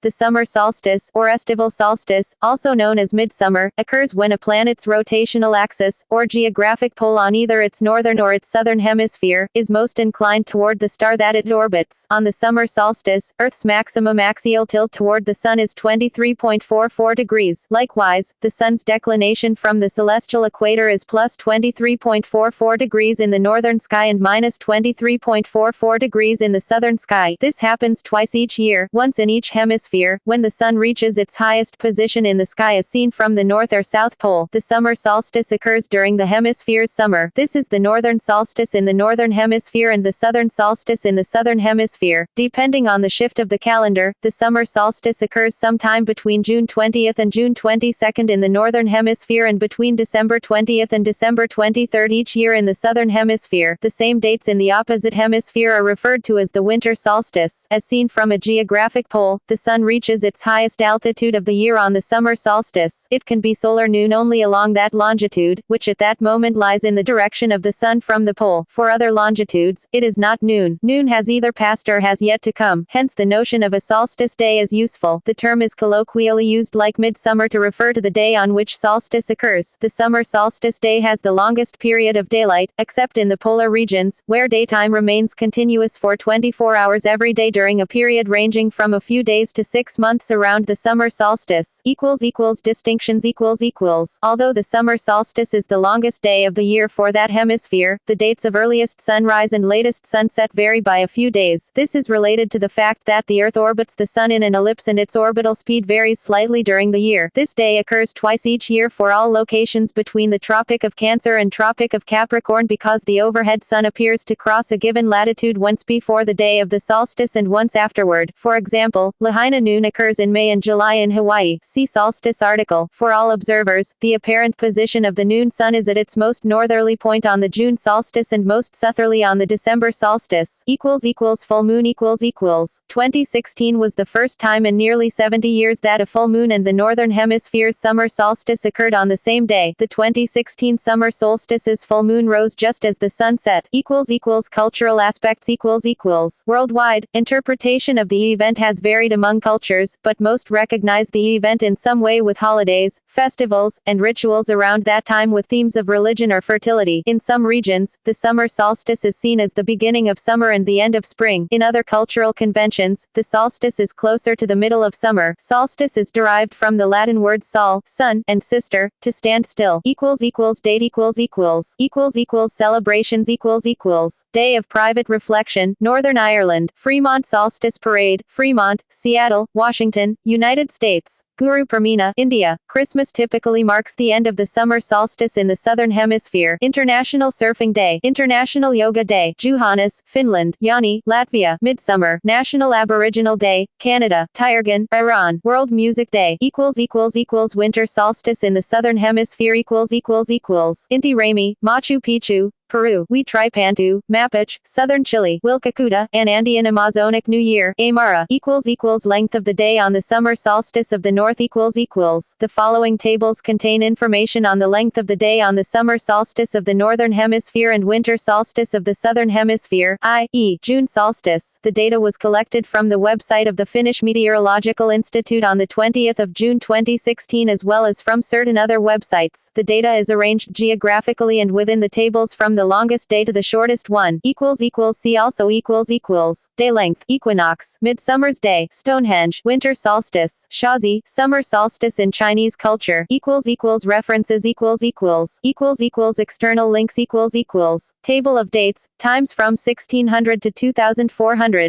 The summer solstice, or estival solstice, also known as midsummer, occurs when a planet's rotational axis, or geographic pole on either its northern or its southern hemisphere, is most inclined toward the star that it orbits. On the summer solstice, Earth's maximum axial tilt toward the Sun is 23.44 degrees. Likewise, the Sun's declination from the celestial equator is plus 23.44 degrees in the northern sky and minus 23.44 degrees in the southern sky. This happens twice each year, once in each hemisphere, when the Sun reaches its highest position in the sky as seen from the north or south pole. The summer solstice occurs during the hemisphere's summer. This is the northern solstice in the northern hemisphere and the southern solstice in the southern hemisphere. Depending on the shift of the calendar, the summer solstice occurs sometime between June 20th and June 22nd in the northern hemisphere and between December 20th and December 23rd each year in the southern hemisphere. The same dates in the opposite hemisphere are referred to as the winter solstice. As seen from a geographic pole, the Sun reaches its highest altitude of the year on the summer solstice. It can be solar noon only along that longitude, which at that moment lies in the direction of the Sun from the pole. For other longitudes, it is not noon. Noon has either passed or has yet to come. Hence the notion of a solstice day is useful. The term is colloquially used like midsummer to refer to the day on which solstice occurs. The summer solstice day has the longest period of daylight, except in the polar regions, where daytime remains continuous for 24 hours every day during a period ranging from a few days to 6 months around the summer solstice. Distinctions. Although the summer solstice is the longest day of the year for that hemisphere, the dates of earliest sunrise and latest sunset vary by a few days. This is related to the fact that the Earth orbits the Sun in an ellipse and its orbital speed varies slightly during the year. This day occurs twice each year for all locations between the Tropic of Cancer and Tropic of Capricorn because the overhead Sun appears to cross a given latitude once before the day of the solstice and once afterward. For example, Lahaina noon occurs in May and July in Hawaii. See solstice article. For all observers, the apparent position of the noon sun is at its most northerly point on the June solstice and most southerly on the December solstice. Full moon. 2016 was the first time in nearly 70 years that a full moon and the northern hemisphere's summer solstice occurred on the same day. The 2016 summer solstice's full moon rose just as the sun set. Cultural aspects. Worldwide, interpretation of the event has varied among cultures, but most recognize the event in some way with holidays, festivals, and rituals around that time with themes of religion or fertility. In some regions, the summer solstice is seen as the beginning of summer and the end of spring. In other cultural conventions, the solstice is closer to the middle of summer. Solstice is derived from the Latin words sol, sun, and sister, to stand still. Date. Celebrations. Day of Private Reflection, Northern Ireland. Fremont Solstice Parade, Fremont, Seattle, Washington, United States. Guru Purnima, India. Christmas typically marks the end of the summer solstice in the southern hemisphere. International Surfing Day, International Yoga Day, Johannes, Finland. Yani, Latvia. Midsummer, National Aboriginal Day, Canada. Tyrgan, Iran. World Music Day. Winter solstice in the southern hemisphere. Inti Raymi, Machu Picchu, Peru. Huitrapantu, Mapuche, Southern Chile. Wilcacuta, and Andean Amazonic New Year. Aymara. Length of the day on the summer solstice of the north. The following tables contain information on the length of the day on the summer solstice of the northern hemisphere and winter solstice of the southern hemisphere, i.e., June solstice. The data was collected from the website of the Finnish Meteorological Institute on the 20th of June 2016 as well as from certain other websites. The data is arranged geographically and within the tables from the longest day to the shortest one. See also. Day length. Equinox. Midsummer's Day. Stonehenge. Winter solstice. Shazi. Summer solstice in Chinese culture. References. External links. Table of dates. Times from 1600 to 2400.